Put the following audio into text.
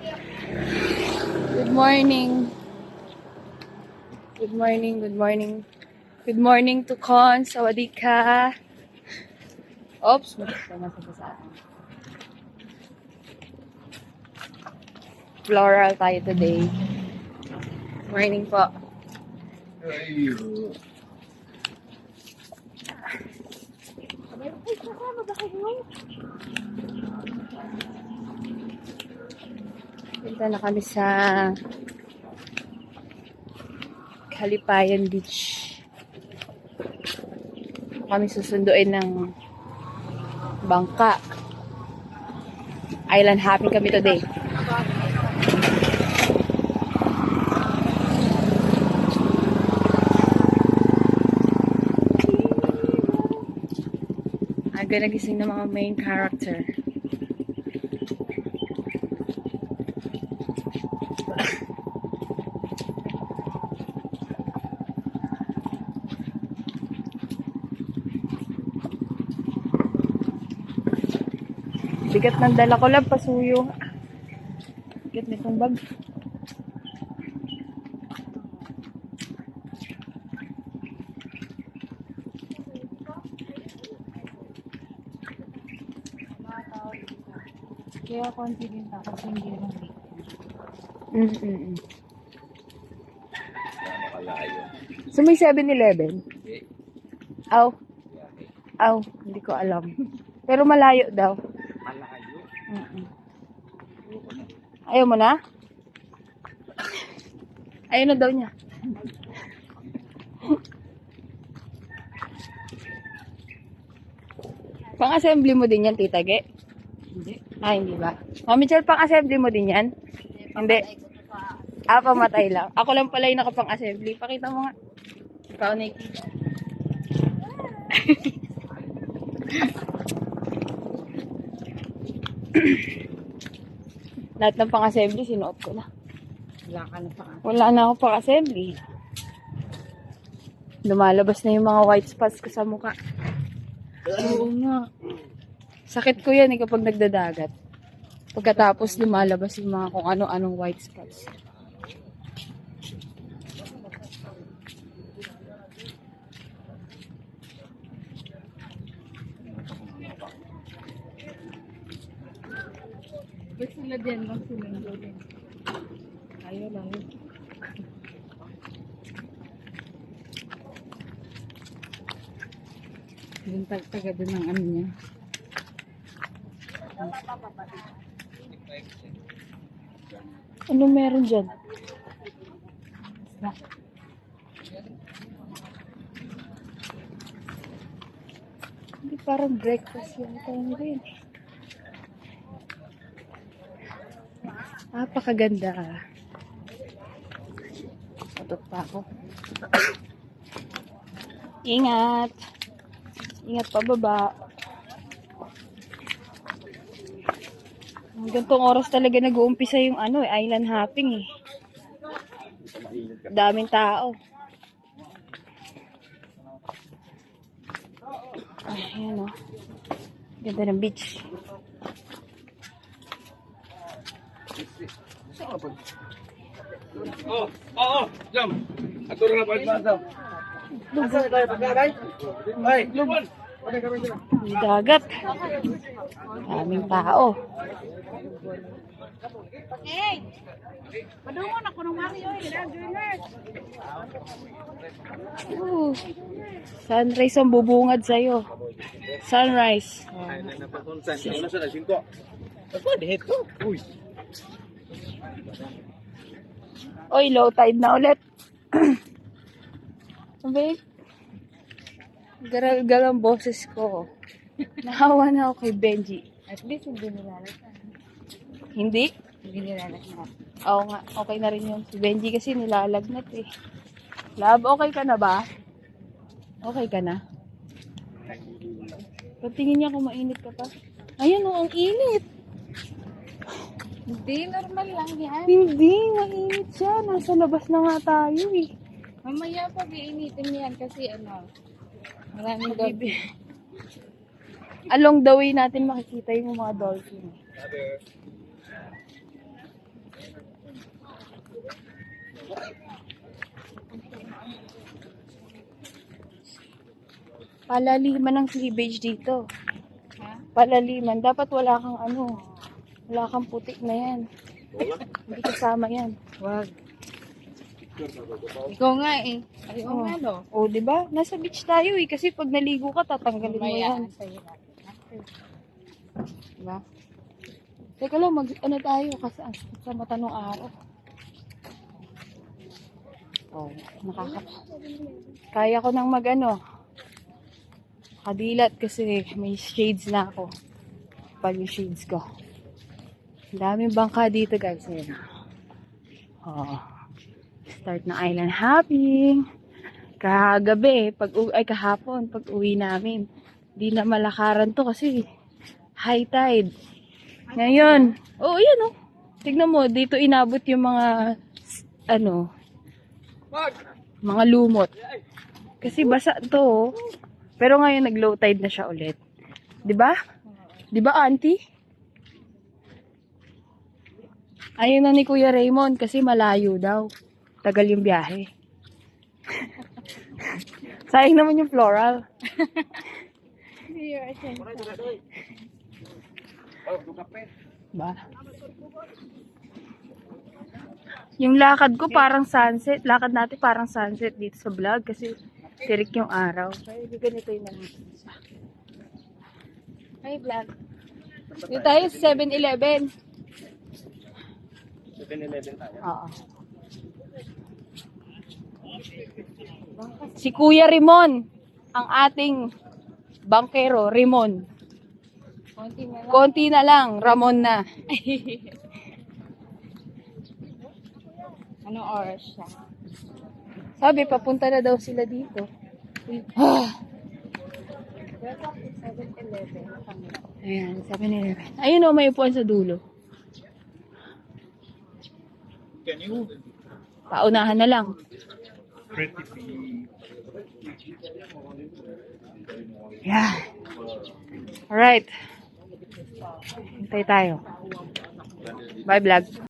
Good morning. Good morning, good morning. Good morning to Con. Sawadika. Oops, nasa sa akin. Floral tayo today. Morning po. Ay, kasama ba kayo? Punta na kami sa Kalipayan Beach. Kami susunduin ng bangka. Island hopping kami today. Aga nagising ng mga main character. Bigat ng dala ko lang, pasuyo. Bigat nitong bag. Kaya confident ako kasi hindi naman So may 7-Eleven? Aw. Aw, hindi ko alam. Pero malayo daw. Ayaw mo na? Ayaw na daw niya. Pang-assembly mo din yan, Tita Ge? Hindi. Ah, hindi ba? Mami Chel, pang-assembly mo din yan? Hindi. Ah, pamatay lang. Ako lang pala yung nakapang-assembly. Pakita mo nga. Ikaw, Nikki. Lahat ng pang-assembly, sinuot ko na. Wala ka na pa. Wala na ako pang-assembly. Lumalabas na yung mga white spots ko sa mukha. Oo nga. Sakit ko yan kapag nagdadagat. Pagkatapos lumalabas yung mga kung ano-anong white spots. Ba't sila din? Bang sila din? Ayaw lang yun. Yung taga doon ng ano niya. Ano meron dyan? Hindi parang breakfast yung tayo rin. Napakaganda. Tutok pa ako. Ingat. Ingat pababa. Gantong oras talaga nag-uumpisa yung island hopping eh. Daming tao. Ay, ayan o. Ganda ng beach. Jam. Ato na pa ito. Lugar. Dagat. Daming tao. Hey! Padungon ako ng Mario. Sunrise ang bubungad sa'yo. Sunrise. Oy, low tide na ulit. Sabi, garal-gal ang boses ko. Nahawa na ako kay Benji. At least hindi nilalagyan. Hindi? Hindi nilalagyan. Oo nga, okay na rin yun. Si Benji kasi nilalagnat eh. Love, okay ka na ba? Okay ka na? Patingin niya kung mainit ka pa. Ayun o, ang init. Hindi, normal lang yan. Hindi, mainit siya. Nasa labas na nga tayo eh. Mamaya pag iinitin yan kasi maraming gabi. Along the way natin makikita yung mga dolphin. Palaliman ng cleavage dito. Ha? Palaliman. Dapat wala kang ano. Wala kang putik na yan. Hindi kasama yan. Wag. Ikaw nga eh. Ayaw nga no. O, di ba? Nasa beach tayo eh. Kasi pag naligo ka, tatanggalin mo yan. Diba? Teka lang, ano tayo? Kasi sa mata ng araw. Oh, Kaya ko nang kadilat kasi may shades na ako. Pag yung shades ko. Ang daming bangka dito guys. Ayan. Oh. Start na island hopping. Kahapon, pag uwi namin. Di na malakaran to kasi high tide. Ngayon, yan oh. Tignan mo, dito inabot yung mga, mga lumot. Kasi basa to oh. Pero ngayon nag-low tide na siya ulit. 'Di ba? 'Di ba, auntie? Ayun na ni Kuya Raymond kasi malayo daw. Tagal yung biyahe. Sayang naman yung floral. Ba? Yung lakad ko parang sunset. Lakad natin parang sunset dito sa vlog kasi tirik yung araw. Kaya ganito yung nangyayari. Hi, vlog. Dito tayo sa 7-Eleven. 7-Eleven tayo. Oo. Si Kuya Ramon, ang ating bankero, Ramon. Konti na lang, Ramon na. Anong oras siya? Sabi, papunta na daw sila dito. Ayan, 7-Eleven. Ayun o, may upuan sa dulo. Paunahan na lang. Yeah. Alright. Hintay tayo. Bye, vlog.